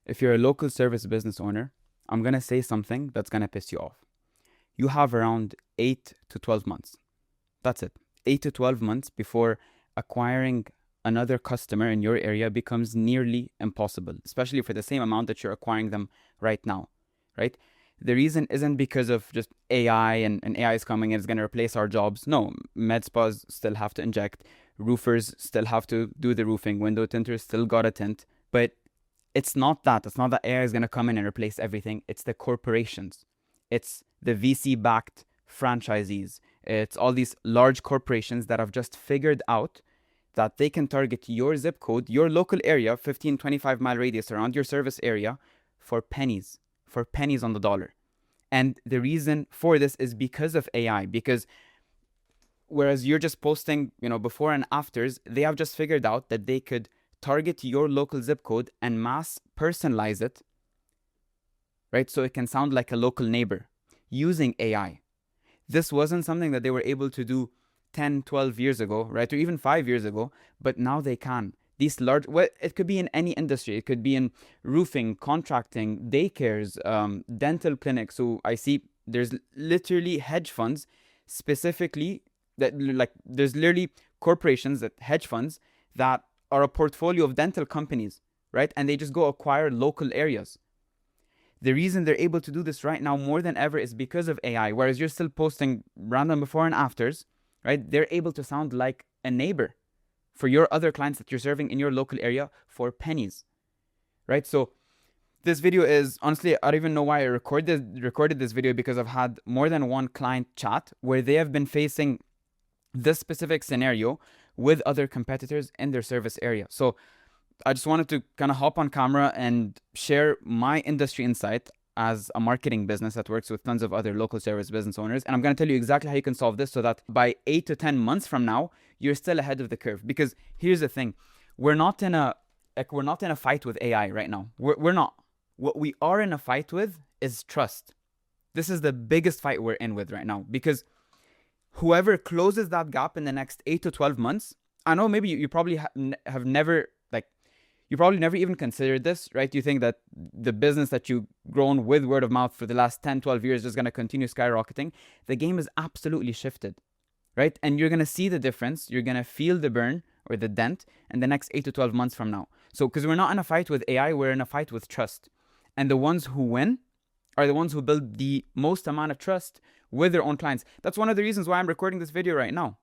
If you're a local service business owner, I'm going to say something that's going to piss you off. You have around 8 to 12 months. That's it. 8 to 12 months before acquiring another customer in your area becomes nearly impossible, especially for the same amount that you're acquiring them right now, right? The reason isn't because of just AI and AI is coming and it's going to replace our jobs. No, med spas still have to inject, roofers still have to do the roofing, window tinters still got to tint. But it's not that. It's not that AI is going to come in and replace everything. It's the corporations. It's the VC backed franchisees. It's all these large corporations that have just figured out that they can target your zip code, your local area, 15, 25-mile radius around your service area for pennies on the dollar. And the reason for this is because of AI, because whereas you're just posting, before and afters, they have just figured out that they could target your local zip code and mass personalize it, right? So it can sound like a local neighbor using AI. This wasn't something that they were able to do 10, 12 years ago, right? Or even 5 years ago, but now they can. These large, well, it could be in any industry. It could be in roofing, contracting, daycares, dental clinics. So I see there's literally hedge funds specifically that, like, there's literally corporations, that hedge funds that are a portfolio of dental companies, right? And they just go acquire local areas. The reason they're able to do this right now more than ever is because of AI. Whereas you're still posting random before and afters, right? They're able to sound like a neighbor for your other clients that you're serving in your local area for pennies, right? So this video is, honestly, I don't even know why I recorded this video, because I've had more than one client chat where they have been facing this specific scenario with other competitors in their service area. So I just wanted to kind of hop on camera and share my industry insight as a marketing business that works with tons of other local service business owners. And I'm going to tell you exactly how you can solve this so that by 8 to 10 months from now, you're still ahead of the curve. Because here's the thing, we're not in a fight with AI right now. We're not. What we are in a fight with is trust. This is the biggest fight we're in with right now, because whoever closes that gap in the next 8 to 12 months, I know maybe you probably have never, you probably never even considered this, right? You think that the business that you've grown with word of mouth for the last 10, 12 years is going to continue skyrocketing. The game is absolutely shifted, right? And you're going to see the difference. You're going to feel the burn or the dent in the next 8 to 12 months from now. So, because we're not in a fight with AI, we're in a fight with trust. And the ones who win are the ones who build the most amount of trust with their own clients. That's one of the reasons why I'm recording this video right now.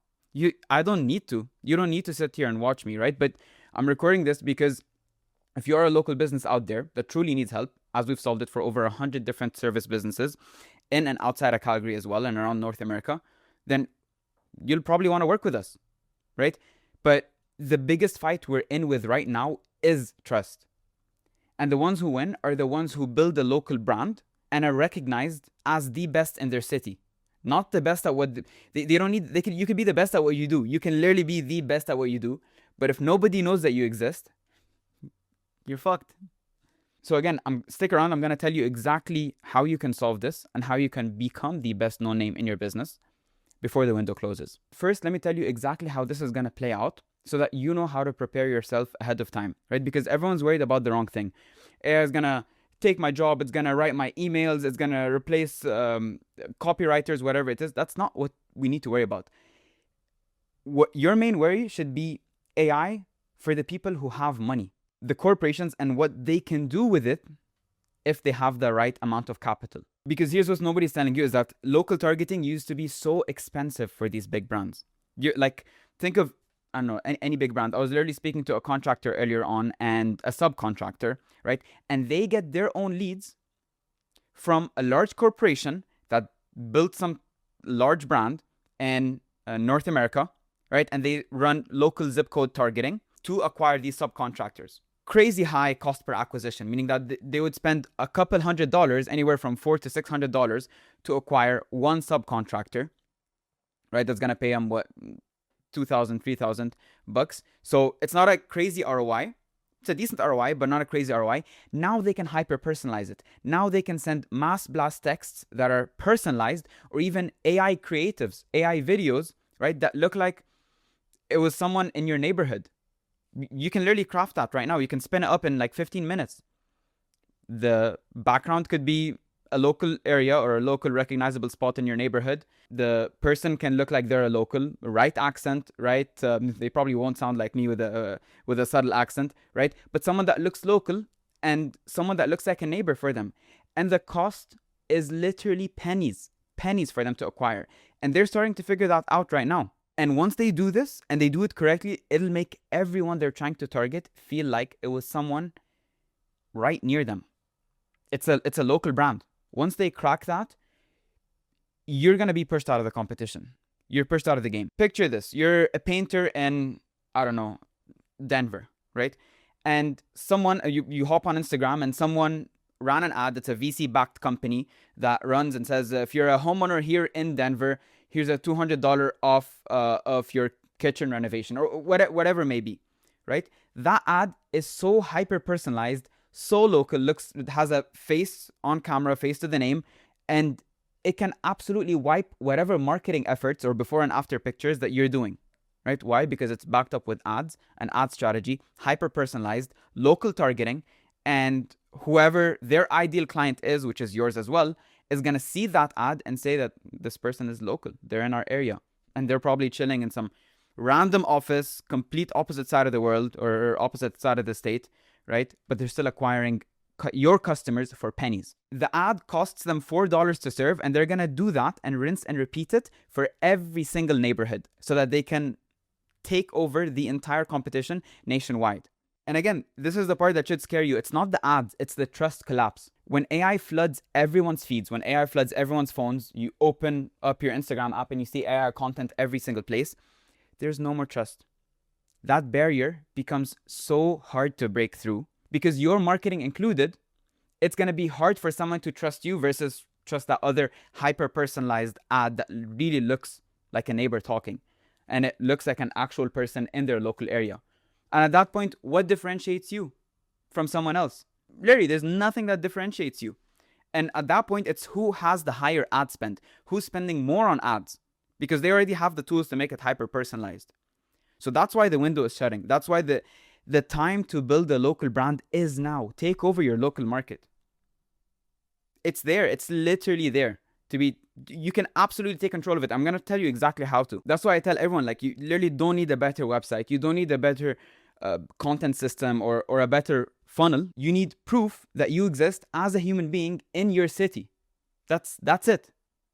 I don't need to. You don't need to sit here and watch me, right? But I'm recording this because if you are a local business out there that truly needs help, as we've solved it for over 100 different service businesses in and outside of Calgary as well and around North America, then you'll probably want to work with us, right? But the biggest fight we're in with right now is trust. And the ones who win are the ones who build a local brand and are recognized as the best in their city. Not the best at what they don't need. You can be the best at what you do. You can literally be the best at what you do. But if nobody knows that you exist, you're fucked. So again, stick around. I'm going to tell you exactly how you can solve this and how you can become the best known name in your business before the window closes. First, let me tell you exactly how this is going to play out so that you know how to prepare yourself ahead of time, right? Because everyone's worried about the wrong thing. AI is going to take my job. It's going to write my emails. It's going to replace copywriters, whatever it is. That's not what we need to worry about. What your main worry should be AI for the people who have money, the corporations, and what they can do with it if they have the right amount of capital. Because here's what nobody's telling you is that local targeting used to be so expensive for these big brands. Think of, I don't know, any big brand. I was literally speaking to a contractor earlier on and a subcontractor, right? And they get their own leads from a large corporation that built some large brand in North America, right? And they run local zip code targeting to acquire these subcontractors. Crazy high cost per acquisition, meaning that they would spend a couple $100, anywhere from $400 to $600 to acquire one subcontractor, right? That's going to pay them what, $2,000, $3,000. So it's not a crazy ROI. It's a decent ROI, but not a crazy ROI. Now they can hyper personalize it. Now they can send mass blast texts that are personalized, or even AI creatives, AI videos, right? That look like it was someone in your neighborhood. You can literally craft that right now. You can spin it up in like 15 minutes. The background could be a local area or a local recognizable spot in your neighborhood. The person can look like they're a local, right accent, right? They probably won't sound like me with a subtle accent, right? But someone that looks local and someone that looks like a neighbor for them. And the cost is literally pennies, pennies for them to acquire. And they're starting to figure that out right now. And once they do this and they do it correctly, it'll make everyone they're trying to target feel like it was someone right near them. It's a local brand. Once they crack that, you're going to be pushed out of the competition. You're pushed out of the game. Picture this. You're a painter in, I don't know, Denver, right? And someone, you hop on Instagram and someone ran an ad. It's a VC-backed company that runs and says, if you're a homeowner here in Denver, here's a $200 off of your kitchen renovation or whatever it may be, right? That ad is so hyper-personalized, so local, it has a face on camera, face to the name, and it can absolutely wipe whatever marketing efforts or before and after pictures that you're doing, right? Why? Because it's backed up with ads, an ad strategy, hyper-personalized, local targeting, and whoever their ideal client is, which is yours as well, is going to see that ad and say that this person is local. They're in our area. And they're probably chilling in some random office, complete opposite side of the world or opposite side of the state, right? But they're still acquiring your customers for pennies. The ad costs them $4 to serve, and they're going to do that and rinse and repeat it for every single neighborhood so that they can take over the entire competition nationwide. And again, this is the part that should scare you. It's not the ads, it's the trust collapse. When AI floods everyone's feeds, when AI floods everyone's phones, you open up your Instagram app and you see AI content every single place, there's no more trust. That barrier becomes so hard to break through because your marketing included. It's going to be hard for someone to trust you versus trust that other hyper-personalized ad that really looks like a neighbor talking and it looks like an actual person in their local area. And at that point, what differentiates you from someone else? Literally, there's nothing that differentiates you. And at that point, it's who has the higher ad spend, who's spending more on ads, because they already have the tools to make it hyper-personalized. So that's why the window is shutting. That's why the time to build a local brand is now. Take over your local market. It's there. It's literally there. You can absolutely take control of it. I'm going to tell you exactly how to. That's why I tell everyone, like, you literally don't need a better website. You don't need a better content system or a better funnel. You need proof that you exist as a human being in your city. That's it.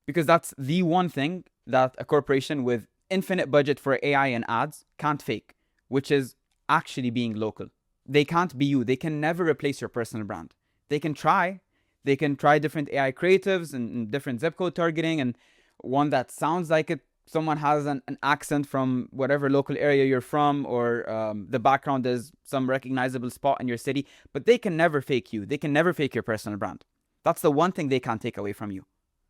Because that's the one thing that a corporation with infinite budget for AI and ads can't fake, which is actually being local. They can't be you. They can never replace your personal brand. They can try. They can try different AI creatives and different zip code targeting and one that sounds like it. Someone has an accent from whatever local area you're from, or the background is some recognizable spot in your city, but they can never fake you. They can never fake your personal brand. That's the one thing they can't take away from you.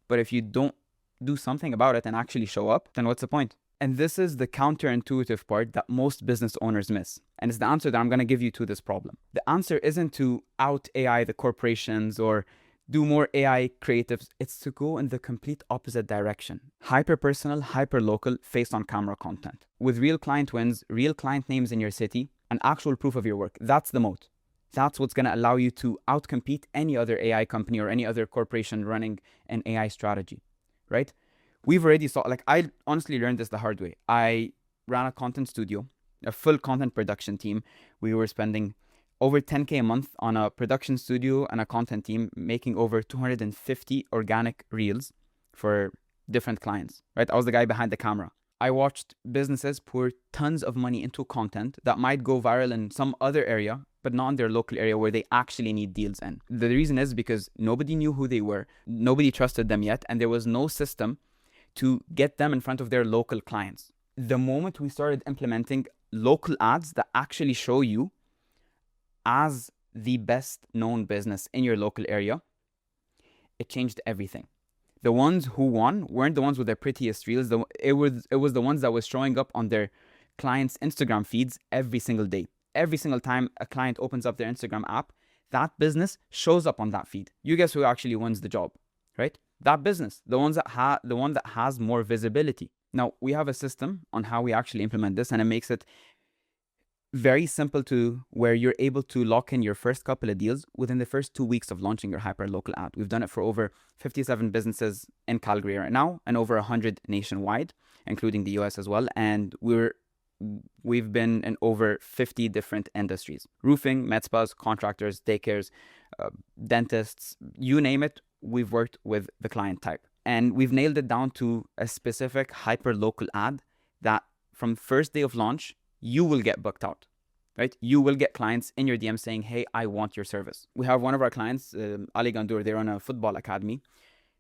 But if you don't do something about it and actually show up, then what's the point? And this is the counterintuitive part that most business owners miss. And it's the answer that I'm going to give you to this problem. The answer isn't to out AI the corporations or do more AI creatives. It's to go in the complete opposite direction. Hyper-personal, hyper-local, face-on-camera content. With real client wins, real client names in your city, and actual proof of your work. That's the moat. That's what's going to allow you to outcompete any other AI company or any other corporation running an AI strategy, right? We've already saw, like, I honestly learned this the hard way. I ran a content studio, a full content production team. We were spending over 10K a month on a production studio and a content team, making over 250 organic reels for different clients, right? I was the guy behind the camera. I watched businesses pour tons of money into content that might go viral in some other area, but not in their local area where they actually need deals in. The reason is because nobody knew who they were, nobody trusted them yet, and there was no system to get them in front of their local clients. The moment we started implementing local ads that actually show you as the best known business in your local area, it changed everything. The ones who won weren't the ones with their prettiest reels. It was the ones that was showing up on their clients' Instagram feeds every single day. Every single time a client opens up their Instagram app, that business shows up on that feed. You guess who actually wins the job, right? That business, the one that has more visibility. Now, we have a system on how we actually implement this, and it makes it very simple to where you're able to lock in your first couple of deals within the first 2 weeks of launching your hyperlocal ad. We've done it for over 57 businesses in Calgary right now and over 100 nationwide, including the US as well. And we've been in over 50 different industries: roofing, med spas, contractors, daycares, dentists, you name it. We've worked with the client type, and we've nailed it down to a specific hyperlocal ad that from first day of launch, you will get booked out, right? You will get clients in your DM saying, hey, I want your service. We have one of our clients, Ali Gandour, they run a football academy.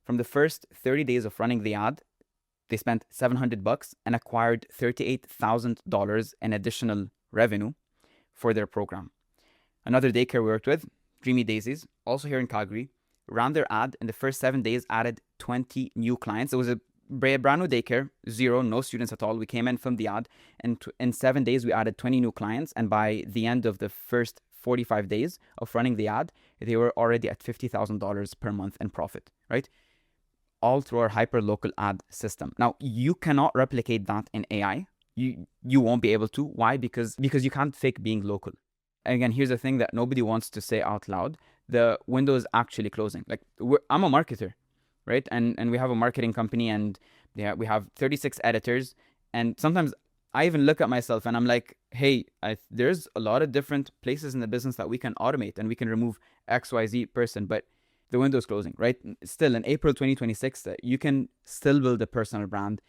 From the first 30 days of running the ad, they spent $700 and acquired $38,000 in additional revenue for their program. Another daycare we worked with, Dreamy Daisies, also here in Calgary, ran their ad in the first 7 days, added 20 new clients. It was a brand new daycare, zero, no students at all. We came in from the ad, and in 7 days, we added 20 new clients. And by the end of the first 45 days of running the ad, they were already at $50,000 per month in profit, right? All through our hyperlocal ad system. Now, you cannot replicate that in AI. You won't be able to. Why? Because you can't fake being local. Again, here's the thing that nobody wants to say out loud. The window is actually closing. Like, I'm a marketer, right? And we have a marketing company, and we have 36 editors. And sometimes I even look at myself and I'm like, hey, there's a lot of different places in the business that we can automate and we can remove XYZ person, but the window is closing, right? Still in April 2026, you can still build a personal brand,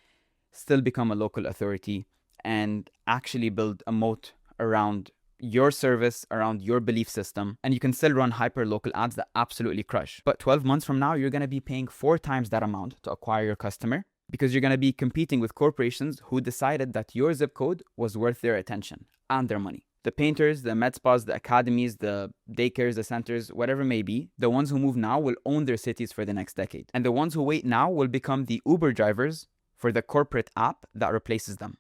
still become a local authority, and actually build a moat around your service, around your belief system, and you can still run hyper local ads that absolutely crush. But 12 months from now, you're going to be paying 4 times that amount to acquire your customer, because you're going to be competing with corporations who decided that your zip code was worth their attention and their money. The painters, the med spas, the academies, the daycares, the centers, whatever it may be, the ones who move now will own their cities for the next decade. And the ones who wait now will become the Uber drivers for the corporate app that replaces them.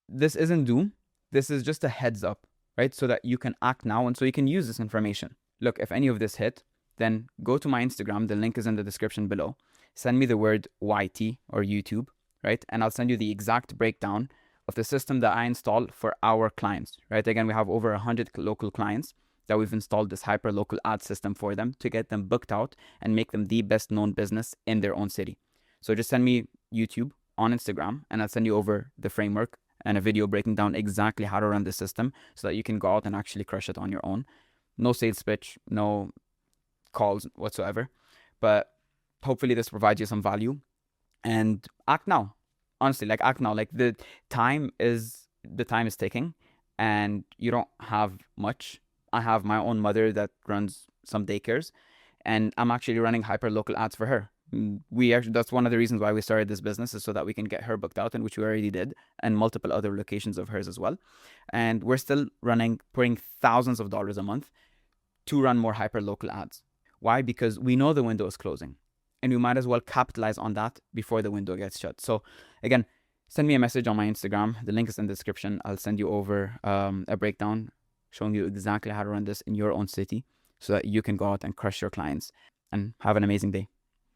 This isn't doom. This is just a heads up, right? So that you can act now and so you can use this information. Look, if any of this hit, then go to my Instagram. The link is in the description below. Send me the word YT or YouTube, right? And I'll send you the exact breakdown of the system that I install for our clients, right? Again, we have over 100 local clients that we've installed this hyper local ad system for them to get them booked out and make them the best known business in their own city. So just send me YouTube on Instagram and I'll send you over the framework and a video breaking down exactly how to run the system so that you can go out and actually crush it on your own. No sales pitch, no calls whatsoever, but hopefully this provides you some value, and act now. Honestly, like act now. Like the time is ticking and you don't have much. I have my own mother that runs some daycares and I'm actually running hyper local ads for her. That's one of the reasons why we started this business, is so that we can get her booked out, and which we already did, and multiple other locations of hers as well. And we're still pouring thousands of dollars a month to run more hyper local ads. Why? Because we know the window is closing and we might as well capitalize on that before the window gets shut. So again, send me a message on my Instagram. The link is in the description. I'll send you over a breakdown showing you exactly how to run this in your own city so that you can go out and crush your clients and have an amazing day.